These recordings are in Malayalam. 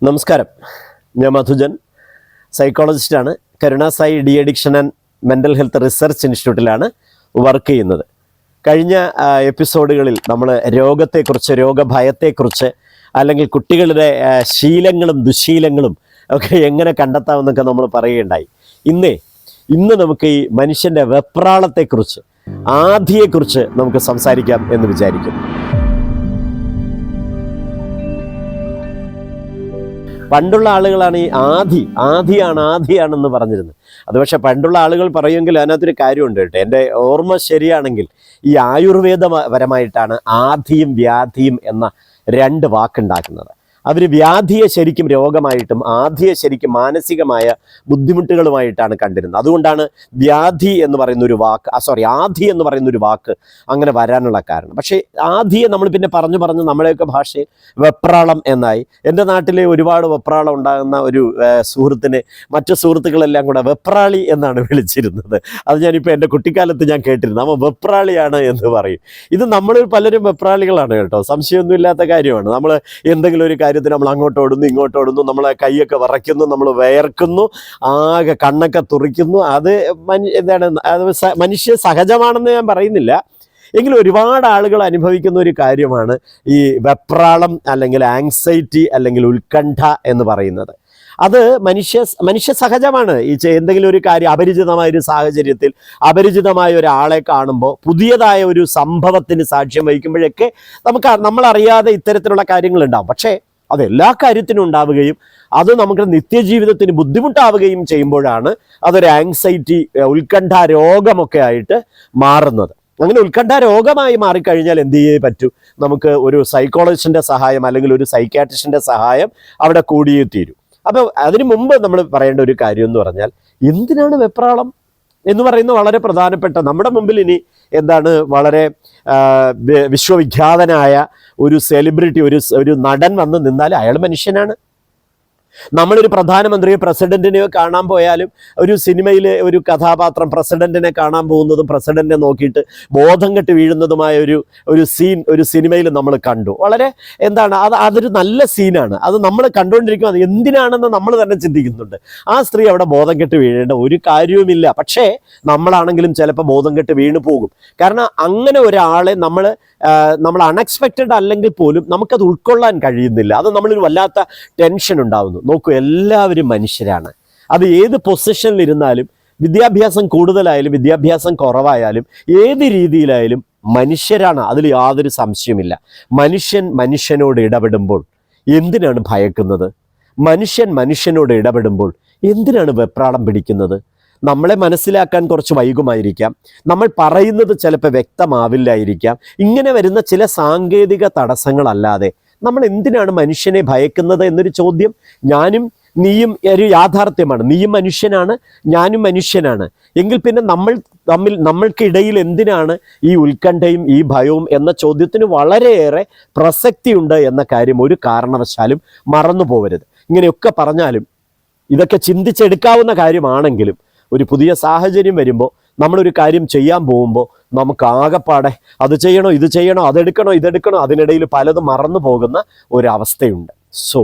നമസ്കാരം, ഞാൻ മധുജൻ, സൈക്കോളജിസ്റ്റാണ്. Karunasai de addiction and mental health research ഇൻസ്റ്റിറ്റ്യൂട്ടിലാണ് വർക്ക് ചെയ്യുന്നത്. കഴിഞ്ഞ എപ്പിസോഡുകളിൽ നമ്മൾ രോഗത്തെക്കുറിച്ച്, രോഗഭയത്തെക്കുറിച്ച്, അല്ലെങ്കിൽ കുട്ടികളുടെ ശീലങ്ങളും ദുശീലങ്ങളും ഒക്കെ എങ്ങനെ കണ്ടെത്താമെന്നൊക്കെ നമ്മൾ പറയുകയുണ്ടായി. ഇന്ന് നമുക്ക് ഈ മനുഷ്യൻ്റെ വെപ്രാളത്തെക്കുറിച്ച്, ആധിയെക്കുറിച്ച് നമുക്ക് സംസാരിക്കാം എന്ന് വിചാരിക്കുന്നു. പണ്ടുള്ള ആളുകളാണ് ഈ ആധിയാണെന്ന് പറഞ്ഞിരുന്നത്. അത് പക്ഷേ പണ്ടുള്ള ആളുകൾ പറയുമെങ്കിൽ അതിനകത്തൊരു കാര്യമുണ്ട് കേട്ടോ. എൻ്റെ ഓർമ്മ ശരിയാണെങ്കിൽ ഈ ആയുർവേദപരമായിട്ടാണ് ആധിയും വ്യാധിയും എന്ന രണ്ട് വാക്കുണ്ടാക്കുന്നത്. അവർ വ്യാധിയെ ശരിക്കും രോഗമായിട്ടും ആധിയെ ശരിക്കും മാനസികമായ ബുദ്ധിമുട്ടുകളുമായിട്ടാണ് കണ്ടിരുന്നത്. അതുകൊണ്ടാണ് വ്യാധി എന്ന് പറയുന്നൊരു വാക്ക്, ആധി എന്ന് പറയുന്നൊരു വാക്ക് അങ്ങനെ വരാനുള്ള കാരണം. പക്ഷേ ആധിയെ നമ്മൾ പിന്നെ പറഞ്ഞു നമ്മുടെയൊക്കെ ഭാഷയിൽ വെപ്രാളം എന്നായി. എൻ്റെ നാട്ടിലെ ഒരുപാട് വെപ്രാളം ഉണ്ടാകുന്ന ഒരു സുഹൃത്തിനെ മറ്റു സുഹൃത്തുക്കളെല്ലാം കൂടെ വെപ്രാളി എന്നാണ് വിളിച്ചിരുന്നത്. അത് ഞാനിപ്പോൾ എൻ്റെ കുട്ടിക്കാലത്ത് ഞാൻ കേട്ടിരുന്നു. അവൻ വെപ്രാളിയാണ് എന്ന് പറയും. ഇത് നമ്മളിൽ പലരും വെപ്രാളികളാണ് കേട്ടോ, സംശയമൊന്നുമില്ലാത്ത കാര്യമാണ്. നമ്മൾ എന്തെങ്കിലും ഒരു നമ്മൾ ഇങ്ങോട്ടോടുന്നു, നമ്മളെ കൈയൊക്കെ വിറയ്ക്കുന്നു, നമ്മൾ വിയർക്കുന്നു, ആകെ കണ്ണൊക്കെ തുറിക്കുന്നു. അത് മനുഷ്യ സഹജമാണെന്ന് ഞാൻ പറയുന്നില്ല, എങ്കിലും ഒരുപാട് ആളുകൾ അനുഭവിക്കുന്ന ഒരു കാര്യമാണ് ഈ വെപ്രാളം അല്ലെങ്കിൽ ആങ്സൈറ്റി അല്ലെങ്കിൽ ഉത്കണ്ഠ എന്ന് പറയുന്നത്. അത് മനുഷ്യ സഹജമാണ്. ഈ എന്തെങ്കിലും ഒരു കാര്യം അപരിചിതമായ ഒരു സാഹചര്യത്തിൽ അപരിചിതമായ ഒരാളെ കാണുമ്പോൾ, പുതിയതായ ഒരു സംഭവത്തിന് സാക്ഷ്യം വഹിക്കുമ്പോഴൊക്കെ നമ്മളറിയാതെ ഇത്തരത്തിലുള്ള കാര്യങ്ങളുണ്ടാവും. പക്ഷേ അത് എല്ലാ കാര്യത്തിനും ഉണ്ടാവുകയും അത് നമുക്ക് നിത്യജീവിതത്തിന് ബുദ്ധിമുട്ടാവുകയും ചെയ്യുമ്പോഴാണ് അതൊരു ആങ്സൈറ്റി, ഉത്കണ്ഠ രോഗമൊക്കെ ആയിട്ട് മാറുന്നത്. അങ്ങനെ ഉത്കണ്ഠ രോഗമായി മാറിക്കഴിഞ്ഞാൽ എന്ത് ചെയ്യേ പറ്റൂ? നമുക്ക് ഒരു സൈക്കോളജിസ്റ്റിൻ്റെ സഹായം അല്ലെങ്കിൽ ഒരു സൈക്യാട്രിസ്റ്റിൻ്റെ സഹായം അവിടെ കൂടിയേ തീരും. അപ്പോൾ അതിനു മുമ്പ് നമ്മൾ പറയേണ്ട ഒരു കാര്യം എന്ന് പറഞ്ഞാൽ, എന്തിനാണ് വെപ്രാളം എന്ന് പറയുന്ന വളരെ പ്രധാനപ്പെട്ട, നമ്മുടെ മുമ്പിൽ ഇനി എന്താണ് വളരെ വിശ്വവിഖ്യാതനായ ഒരു സെലിബ്രിറ്റി, ഒരു നടൻ വന്ന് നിന്നാൽ അയാൾ മനുഷ്യനാണ്. നമ്മളൊരു പ്രധാനമന്ത്രിയോ പ്രസിഡന്റിനെയോ കാണാൻ പോയാലും, ഒരു സിനിമയിലെ ഒരു കഥാപാത്രം പ്രസിഡന്റിനെ കാണാൻ പോകുന്നതും പ്രസിഡന്റിനെ നോക്കിയിട്ട് ബോധം കെട്ട് വീഴുന്നതുമായ ഒരു സീൻ ഒരു സിനിമയിൽ നമ്മൾ കണ്ടു. വളരെ അതൊരു നല്ല സീനാണ്. അത് നമ്മൾ കണ്ടുകൊണ്ടിരിക്കും. അത് എന്തിനാണെന്ന് നമ്മൾ തന്നെ ചിന്തിക്കുന്നുണ്ട്. ആ സ്ത്രീ അവിടെ ബോധം കെട്ട് വീഴേണ്ട ഒരു കാര്യവുമില്ല. പക്ഷേ നമ്മളാണെങ്കിലും ചിലപ്പോൾ ബോധം കെട്ട് വീണു പോകും. കാരണം അങ്ങനെ ഒരാളെ നമ്മൾ അൺഎക്സ്പെക്റ്റഡ് അല്ലെങ്കിൽ പോലും നമുക്കത് ഉൾക്കൊള്ളാൻ കഴിയുന്നില്ല. അത് നമ്മളൊരു വല്ലാത്ത ടെൻഷൻ ഉണ്ടാകുന്നു. നോക്കൂ, എല്ലാവരും മനുഷ്യരാണ്. അത് ഏത് പൊസിഷനിലിരുന്നാലും, വിദ്യാഭ്യാസം കൂടുതലായാലും വിദ്യാഭ്യാസം കുറവായാലും ഏത് രീതിയിലായാലും മനുഷ്യരാണ്. അതിൽ യാതൊരു സംശയമില്ല. മനുഷ്യനോട് ഇടപെടുമ്പോൾ എന്തിനാണ് ഭയക്കുന്നത്? മനുഷ്യനോട് ഇടപെടുമ്പോൾ എന്തിനാണ് വെപ്രാളം പിടിക്കുന്നത്? നമ്മളെ മനസ്സിലാക്കാൻ കുറച്ച് വൈകുമായിരിക്കാം, നമ്മൾ പറയുന്നത് ചിലപ്പോൾ വ്യക്തമാവില്ലായിരിക്കാം. ഇങ്ങനെ വരുന്ന ചില സാങ്കേതിക തടസ്സങ്ങളല്ലാതെ നമ്മൾ എന്തിനാണ് മനുഷ്യനെ ഭയക്കുന്നത് എന്നൊരു ചോദ്യം ഞാനും നീയും ഒരു യാഥാർത്ഥ്യമാണ്. നീയും മനുഷ്യനാണ്, ഞാനും മനുഷ്യനാണ്. എങ്കിൽ പിന്നെ നമ്മൾക്കിടയിൽ എന്തിനാണ് ഈ ഉത്കണ്ഠയും ഈ ഭയവും എന്ന ചോദ്യത്തിന് വളരെയേറെ പ്രസക്തിയുണ്ട് എന്ന കാര്യം ഒരു കാരണവശാലും മറന്നു പോകരുത്. ഇങ്ങനെയൊക്കെ പറഞ്ഞാലും, ഇതൊക്കെ ചിന്തിച്ചെടുക്കാവുന്ന കാര്യമാണെങ്കിലും, ഒരു പുതിയ സാഹചര്യം വരുമ്പോൾ, നമ്മളൊരു കാര്യം ചെയ്യാൻ പോകുമ്പോൾ നമുക്ക് ആകെപ്പാടെ അത് ചെയ്യണോ, ഇത് ചെയ്യണോ, ഇതെടുക്കണോ, അതിനിടയിൽ പലതും മറന്നു പോകുന്ന ഒരവസ്ഥയുണ്ട്. സോ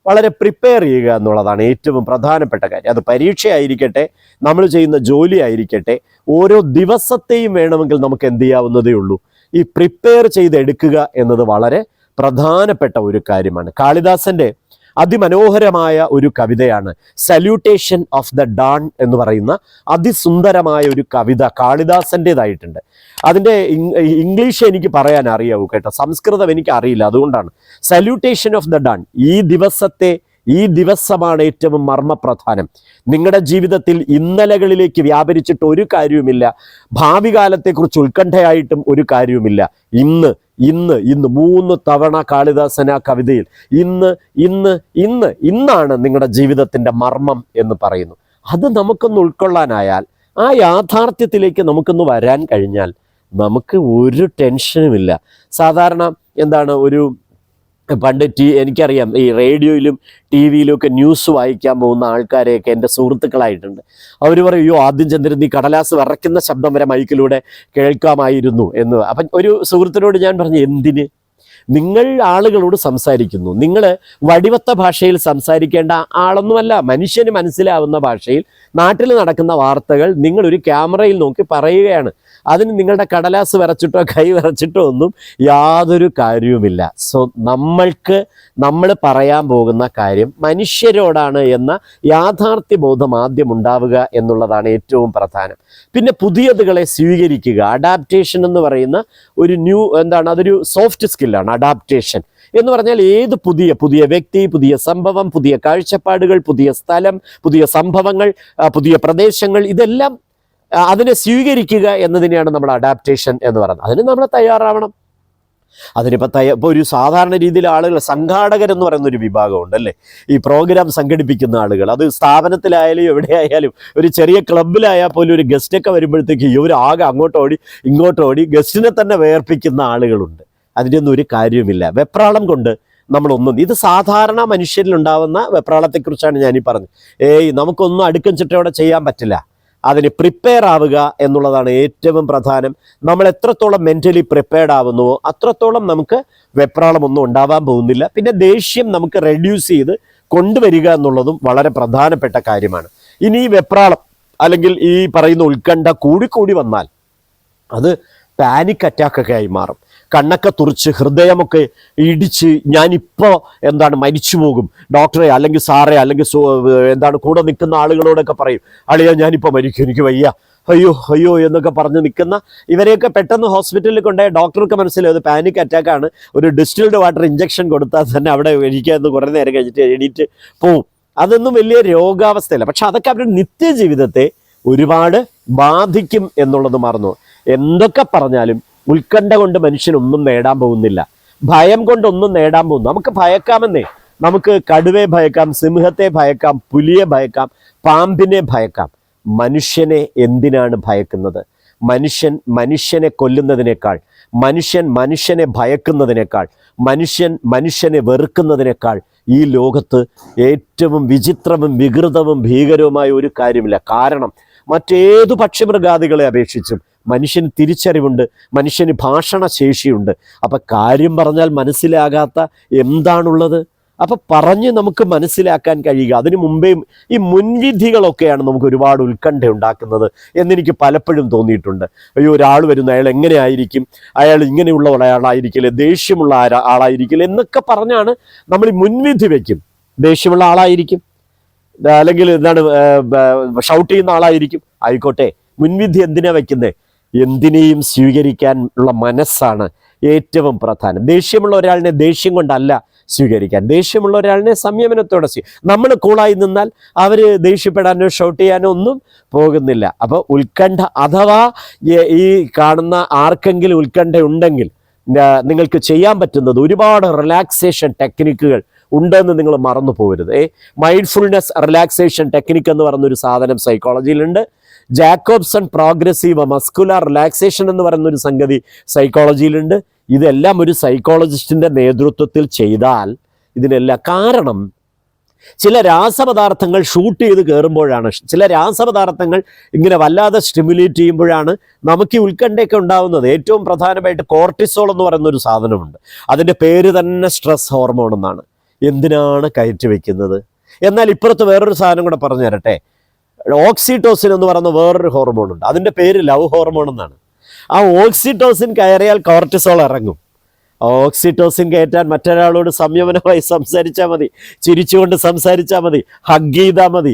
വളരെ പ്രിപ്പയർ ചെയ്യുക എന്നുള്ളതാണ് ഏറ്റവും പ്രധാനപ്പെട്ട കാര്യം. അത് പരീക്ഷയായിരിക്കട്ടെ, നമ്മൾ ചെയ്യുന്ന ജോലി ആയിരിക്കട്ടെ, ഓരോ ദിവസത്തെയും വേണമെങ്കിൽ നമുക്ക് എന്ത് ചെയ്യാവുന്നതേ ഉള്ളൂ, ഈ പ്രിപ്പയർ ചെയ്തെടുക്കുക എന്നത് വളരെ പ്രധാനപ്പെട്ട ഒരു കാര്യമാണ്. കാളിദാസൻ്റെ അതിമനോഹരമായ ഒരു കവിതയാണ് സല്യൂട്ടേഷൻ ഓഫ് ദ ഡാൺ എന്ന് പറയുന്ന അതിസുന്ദരമായ ഒരു കവിത കാളിദാസൻ്റെതായിട്ടുണ്ട്. അതിൻ്റെ ഇംഗ്ലീഷ് എനിക്ക് പറയാൻ അറിയാവൂ കേട്ടോ, സംസ്കൃതം എനിക്ക് അറിയില്ല. അതുകൊണ്ടാണ് സല്യൂട്ടേഷൻ ഓഫ് ദ ഡാൺ. ഈ ദിവസമാണ് ഏറ്റവും മർമ്മപ്രധാനം. നിങ്ങളുടെ ജീവിതത്തിൽ ഇന്നലകളിലേക്ക് വ്യാപരിച്ചിട്ട് ഒരു കാര്യവുമില്ല. ഭാവി കാലത്തെക്കുറിച്ച് ഉത്കണ്ഠയായിട്ടും ഒരു കാര്യവുമില്ല. ഇന്ന് 3 തവണ കാളിദാസൻ ആ കവിതയിൽ ഇന്നാണ് നിങ്ങളുടെ ജീവിതത്തിൻ്റെ മർമ്മം എന്ന് പറയുന്നു. അത് നമുക്കൊന്ന് ഉൾക്കൊള്ളാനായാൽ, ആ യാഥാർത്ഥ്യത്തിലേക്ക് നമുക്കൊന്ന് വരാൻ കഴിഞ്ഞാൽ നമുക്ക് ഒരു ടെൻഷനുമില്ല. സാധാരണ പണ്ട് എനിക്കറിയാം, ഈ റേഡിയോയിലും ടി വിയിലും ഒക്കെ ന്യൂസ് വായിക്കാൻ പോകുന്ന ആൾക്കാരെയൊക്കെ എൻ്റെ സുഹൃത്തുക്കളായിട്ടുണ്ട്. അവർ പറയും, അയ്യോ ആദ്യം ചെന്നിരുന്ന് ഈ കടലാസ് വിറയ്ക്കുന്ന ശബ്ദം വരെ മൈക്കിലൂടെ കേൾക്കാമായിരുന്നു എന്ന്. അപ്പം ഒരു സുഹൃത്തിനോട് ഞാൻ പറഞ്ഞു, എന്തിന്? നിങ്ങൾ ആളുകളോട് സംസാരിക്കുന്നു, നിങ്ങൾ വടിവത്ത ഭാഷയിൽ സംസാരിക്കേണ്ട ആളൊന്നുമല്ല. മനുഷ്യന് മനസ്സിലാവുന്ന ഭാഷയിൽ നാട്ടിൽ നടക്കുന്ന വാർത്തകൾ നിങ്ങളൊരു ക്യാമറയിൽ നോക്കി പറയുകയാണ്. അതിന് നിങ്ങളുടെ കടലാസ് വരച്ചിട്ടോ കൈ വരച്ചിട്ടോ ഒന്നും യാതൊരു കാര്യവുമില്ല. സോ നമ്മൾ പറയാൻ പോകുന്ന കാര്യം മനുഷ്യരോടാണ് എന്ന യാഥാർത്ഥ്യ ബോധം ആദ്യം ഉണ്ടാവുക എന്നുള്ളതാണ് ഏറ്റവും പ്രധാനം. പിന്നെ പുതിയതുകളെ സ്വീകരിക്കുക. അഡാപ്റ്റേഷൻ എന്ന് പറയുന്ന ഒരു അതൊരു സോഫ്റ്റ് സ്കില്ലാണ്. അഡാപ്റ്റേഷൻ എന്ന് പറഞ്ഞാൽ ഏത് പുതിയ വ്യക്തി, പുതിയ സംഭവം, പുതിയ കാഴ്ചപ്പാടുകൾ, പുതിയ സ്ഥലം, പുതിയ സംഭവങ്ങൾ, പുതിയ പ്രദേശങ്ങൾ, ഇതെല്ലാം അതിനെ സ്വീകരിക്കുക എന്നതിനെയാണ് നമ്മൾ അഡാപ്റ്റേഷൻ എന്ന് പറയുന്നത്. അതിന് നമ്മൾ തയ്യാറാവണം. ഇപ്പോൾ ഒരു സാധാരണ രീതിയിൽ ആളുകൾ, സംഘാടകരെന്ന് പറയുന്ന ഒരു വിഭാഗമുണ്ട് അല്ലേ, ഈ പ്രോഗ്രാം സംഘടിപ്പിക്കുന്ന ആളുകൾ. അത് സ്ഥാപനത്തിലായാലും എവിടെയായാലും, ഒരു ചെറിയ ക്ലബിലായാൽ പോലും ഒരു ഗസ്റ്റൊക്കെ വരുമ്പോഴത്തേക്ക് ഇവർ ആകെ അങ്ങോട്ടോടി ഇങ്ങോട്ടോടി ഗസ്റ്റിനെ തന്നെ വേർപ്പിക്കുന്ന ആളുകളുണ്ട്. അതിൻ്റെയൊന്നും ഒരു കാര്യവുമില്ല. വെപ്രാളം കൊണ്ട് ഇത് സാധാരണ മനുഷ്യരിലുണ്ടാവുന്ന വെപ്രാളത്തെക്കുറിച്ചാണ് ഞാനീ പറഞ്ഞത്. നമുക്കൊന്നും അടുക്കും ചിട്ടയോടെ ചെയ്യാൻ പറ്റില്ല. അതിന് പ്രിപ്പയർ ആവുക എന്നുള്ളതാണ് ഏറ്റവും പ്രധാനം. നമ്മൾ എത്രത്തോളം മെൻ്റലി പ്രിപ്പയർഡ് ആവുന്നുവോ അത്രത്തോളം നമുക്ക് വെപ്രാളമൊന്നും ഉണ്ടാവാൻ പോകുന്നില്ല. പിന്നെ ദേഷ്യം നമുക്ക് റെഡ്യൂസ് ചെയ്ത് കൊണ്ടുവരിക എന്നുള്ളതും വളരെ പ്രധാനപ്പെട്ട കാര്യമാണ്. ഇനി ഈ വെപ്രാളം അല്ലെങ്കിൽ ഈ പറയുന്ന ഉത്കണ്ഠ കൂടിക്കൂടി വന്നാൽ അത് പാനിക് അറ്റാക്കൊക്കെ ആയി മാറും. കണ്ണൊക്കെ തുറിച്ച് ഹൃദയമൊക്കെ ഇടിച്ച് ഞാനിപ്പോൾ മരിച്ചു പോകും, ഡോക്ടറെ അല്ലെങ്കിൽ സാറെ അല്ലെങ്കിൽ കൂടെ നിൽക്കുന്ന ആളുകളോടൊക്കെ പറയും, അളിയാ ഞാനിപ്പോൾ മരിക്കും, എനിക്ക് വയ്യ, അയ്യോ എന്നൊക്കെ പറഞ്ഞ് നിൽക്കുന്ന ഇവരെയൊക്കെ പെട്ടെന്ന് ഹോസ്പിറ്റലിൽ കൊണ്ടുപോയ ഡോക്ടർക്ക് മനസ്സിലാവും അത് പാനിക് അറ്റാക്കാണ്. ഒരു ഡിസ്റ്റിൽഡ് വാട്ടർ ഇഞ്ചക്ഷൻ കൊടുത്താൽ തന്നെ അവിടെ ഇരിക്കാമെന്ന് കുറേ നേരം കഴിഞ്ഞിട്ട് എണീറ്റ് പോവും. അതൊന്നും വലിയ രോഗാവസ്ഥയല്ല. പക്ഷെ അതൊക്കെ അവരുടെ നിത്യജീവിതത്തെ ഒരുപാട് ബാധിക്കും എന്നുള്ളത് മറന്നു. എന്തൊക്കെ പറഞ്ഞാലും ഉത്കണ്ഠ കൊണ്ട് മനുഷ്യനൊന്നും നേടാൻ പോകുന്നില്ല. ഭയം കൊണ്ടൊന്നും നേടാൻ പോകുന്നു. നമുക്ക് ഭയക്കാമെന്നേ. നമുക്ക് കടുവയെ ഭയക്കാം, സിംഹത്തെ ഭയക്കാം, പുലിയെ ഭയക്കാം, പാമ്പിനെ ഭയക്കാം. മനുഷ്യനെ എന്തിനാണ് ഭയക്കുന്നത്? മനുഷ്യനെ കൊല്ലുന്നതിനേക്കാൾ, മനുഷ്യനെ ഭയക്കുന്നതിനേക്കാൾ, മനുഷ്യനെ വെറുക്കുന്നതിനേക്കാൾ ഈ ലോകത്ത് ഏറ്റവും വിചിത്രവും വികൃതവും ഭീകരവുമായ ഒരു കാര്യമില്ല. കാരണം മറ്റേതു പക്ഷിമൃഗാദികളെ അപേക്ഷിച്ചും മനുഷ്യന് തിരിച്ചറിവുണ്ട്, മനുഷ്യന് ഭാഷണശേഷിയുണ്ട്. അപ്പം കാര്യം പറഞ്ഞാൽ മനസ്സിലാകാത്ത എന്താണുള്ളത്? അപ്പം പറഞ്ഞ് നമുക്ക് മനസ്സിലാക്കാൻ കഴിയുക. അതിനു മുമ്പേ ഈ മുൻവിധികളൊക്കെയാണ് നമുക്ക് ഒരുപാട് ഉത്കണ്ഠ ഉണ്ടാക്കുന്നത് എന്നെനിക്ക് പലപ്പോഴും തോന്നിയിട്ടുണ്ട്. ഒരാൾ വരുന്നു, അയാൾ എങ്ങനെ ആയിരിക്കും, അയാൾ ഇങ്ങനെയുള്ള ഒരാളായിരിക്കില്ല, ദേഷ്യമുള്ള ആളായിരിക്കില്ല എന്നൊക്കെ പറഞ്ഞാണ് നമ്മൾ ഈ മുൻവിധി വയ്ക്കും. ദേഷ്യമുള്ള ആളായിരിക്കും, അല്ലെങ്കിൽ ഷൗട്ട് ചെയ്യുന്ന ആളായിരിക്കും. ആയിക്കോട്ടെ, മുൻവിധി എന്തിനാ വയ്ക്കുന്നത്? എന്തിനേയും സ്വീകരിക്കാൻ ഉള്ള മനസ്സാണ് ഏറ്റവും പ്രധാനം. ദേഷ്യമുള്ള ഒരാളിനെ ദേഷ്യം കൊണ്ടല്ല സ്വീകരിക്കാൻ, ദേഷ്യമുള്ള ഒരാളിനെ സംയമനത്തോടെ നമ്മൾ കൂളായി നിന്നാൽ അവർ ദേഷ്യപ്പെടാനോ ഷൗട്ട് ചെയ്യാനോ ഒന്നും പോകുന്നില്ല. അപ്പോൾ ഉത്കണ്ഠ, അഥവാ ഈ കാണുന്ന ആർക്കെങ്കിലും ഉത്കണ്ഠ ഉണ്ടെങ്കിൽ നിങ്ങൾക്ക് ചെയ്യാൻ പറ്റുന്നത് ഒരുപാട് റിലാക്സേഷൻ ടെക്നിക്കുകൾ ഉണ്ടെന്ന് നിങ്ങൾ മറന്നു പോകരുത്. മൈൻഡ്ഫുൾനെസ് റിലാക്സേഷൻ ടെക്നിക്ക് എന്ന് പറയുന്നൊരു സാധനം സൈക്കോളജിയിലുണ്ട്. ജാക്കോബ്സൺ പ്രോഗ്രസീവ് മസ്കുലർ റിലാക്സേഷൻ എന്ന് പറയുന്നൊരു സംഗതി സൈക്കോളജിയിലുണ്ട്. ഇതെല്ലാം ഒരു സൈക്കോളജിസ്റ്റിൻ്റെ നേതൃത്വത്തിൽ ചെയ്താൽ ഇതിനെല്ലാം കാരണം ചില രാസപദാർത്ഥങ്ങൾ ഷൂട്ട് ചെയ്ത് കയറുമ്പോഴാണ്, ചില രാസപദാർത്ഥങ്ങൾ ഇങ്ങനെ വല്ലാതെ സ്റ്റിമുലേറ്റ് ചെയ്യുമ്പോഴാണ് നമുക്ക് ഈ ഉത്കണ്ഠയൊക്കെ ഉണ്ടാകുന്നത്. ഏറ്റവും പ്രധാനമായിട്ട് കോർട്ടിസോൾ എന്ന് പറയുന്നൊരു സാധനമുണ്ട്. അതിൻ്റെ പേര് തന്നെ സ്ട്രെസ് ഹോർമോൺ എന്നാണ്. എന്തിനാണ് കയറ്റി വയ്ക്കുന്നത്? എന്നാൽ ഇപ്പുറത്ത് വേറൊരു സാധനം കൂടെ പറഞ്ഞു തരട്ടെ. ഓക്സിറ്റോസിൻ എന്ന് പറയുന്ന വേറൊരു ഹോർമോൺ ഉണ്ട്. അതിൻ്റെ പേര് ലവ് ഹോർമോൺ എന്നാണ്. ആ ഓക്സിറ്റോസിൻ കയറിയാൽ കോർട്ടിസോൾ ഇറങ്ങും. ഓക്സിറ്റോസിൻ കയറ്റാൻ മറ്റൊരാളോട് സംയമനമായി സംസാരിച്ചാൽ മതി, ചിരിച്ചുകൊണ്ട് സംസാരിച്ചാൽ മതി, ഹഗ് ചെയ്താൽ മതി,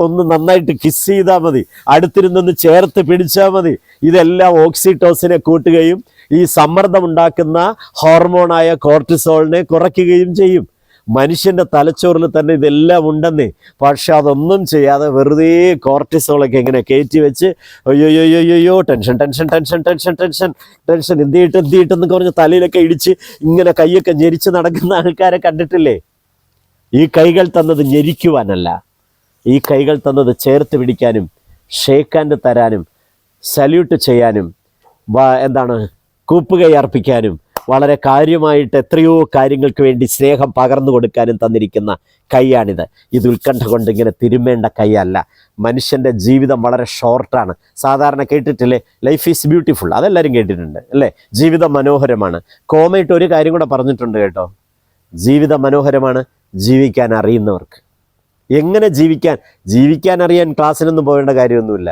ഒന്ന് നന്നായിട്ട് കിസ് ചെയ്താൽ മതി, അടുത്തിരുന്നൊന്ന് ചേർത്ത് പിടിച്ചാൽ മതി. ഇതെല്ലാം ഓക്സിറ്റോസിനെ കൂട്ടുകയും ഈ സമ്മർദ്ദമുണ്ടാക്കുന്ന ഹോർമോണായ കോർട്ടിസോളിനെ കുറയ്ക്കുകയും ചെയ്യും. മനുഷ്യൻ്റെ തലച്ചോറിൽ തന്നെ ഇതെല്ലാം ഉണ്ടെന്നേ. പക്ഷെ അതൊന്നും ചെയ്യാതെ വെറുതെ കോർട്ടിസോളൊക്കെ ഇങ്ങനെ കയറ്റി വെച്ച് അയ്യോ ടെൻഷൻ എന്തിട്ടെന്നൊക്കെ പറഞ്ഞ് തലയിലൊക്കെ ഇടിച്ച് ഇങ്ങനെ കൈയൊക്കെ ഞെരിച്ച് നടക്കുന്ന ആൾക്കാരെ കണ്ടിട്ടില്ലേ? ഈ കൈകൾ തന്നത് ഞെരിക്കുവാനല്ല, ഈ കൈകൾ തന്നത് ചേർത്ത് പിടിക്കാനും ഷേക്ക് ഹാൻഡ് തരാനും സല്യൂട്ട് ചെയ്യാനും കൂപ്പുകൈ അർപ്പിക്കാനും വളരെ കാര്യമായിട്ട് എത്രയോ കാര്യങ്ങൾക്ക് വേണ്ടി സ്നേഹം പകർന്നു കൊടുക്കാനും തന്നിരിക്കുന്ന കൈയാണിത്. ഇത് ഉത്കണ്ഠ കൊണ്ട് ഇങ്ങനെ തിരുമേണ്ട കൈയല്ല. മനുഷ്യൻ്റെ ജീവിതം വളരെ ഷോർട്ടാണ്. സാധാരണ കേട്ടിട്ടില്ലേ, ലൈഫ് ഈസ് ബ്യൂട്ടിഫുൾ, അതെല്ലാവരും കേട്ടിട്ടുണ്ട് അല്ലേ? ജീവിതം മനോഹരമാണ്. കോമയിട്ട് ഒരു കാര്യം കൂടെ പറഞ്ഞിട്ടുണ്ട് കേട്ടോ, ജീവിതം മനോഹരമാണ് ജീവിക്കാൻ അറിയുന്നവർക്ക്. എങ്ങനെ ജീവിക്കാൻ അറിയാൻ ക്ലാസ്സിനൊന്നും പോകേണ്ട കാര്യമൊന്നുമില്ല.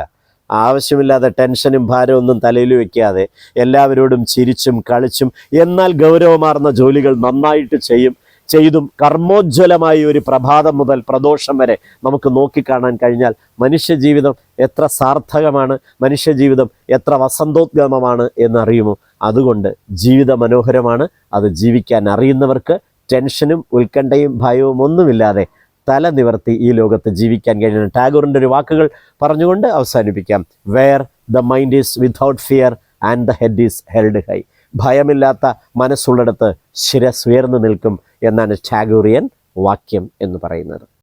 ആവശ്യമില്ലാതെ ടെൻഷനും ഭാരവും ഒന്നും തലയിൽ വയ്ക്കാതെ എല്ലാവരോടും ചിരിച്ചും കളിച്ചും എന്നാൽ ഗൗരവമാർന്ന ജോലികൾ നന്നായിട്ട് ചെയ്തും കർമ്മോജ്വലമായ ഒരു പ്രഭാതം മുതൽ പ്രദോഷം വരെ നമുക്ക് നോക്കിക്കാണാൻ കഴിഞ്ഞാൽ മനുഷ്യജീവിതം എത്ര സാർത്ഥകമാണ്, മനുഷ്യജീവിതം എത്ര വസന്തോദ്ഗമമാണ് എന്നറിയുമോ? അതുകൊണ്ട് ജീവിതം മനോഹരമാണ്. അത് ജീവിക്കാൻ അറിയുന്നവർക്ക് ടെൻഷനും ഉത്കണ്ഠയും ഭയവും ഒന്നുമില്ലാതെ തല നിവർത്തി ഈ ലോകത്ത് ജീവിക്കാൻ കഴിയുന്ന ടാഗോറിൻ്റെ ഒരു വാക്കുകൾ പറഞ്ഞുകൊണ്ട് അവസാനിപ്പിക്കാം. Where the mind is without fear and the head is held high. ഭയമില്ലാത്ത മനസ്സുള്ളിടത്ത് ശിരസ് ഉയർന്നു നിൽക്കും എന്നാണ് ടാഗോറിയൻ വാക്യം എന്ന് പറയുന്നത്.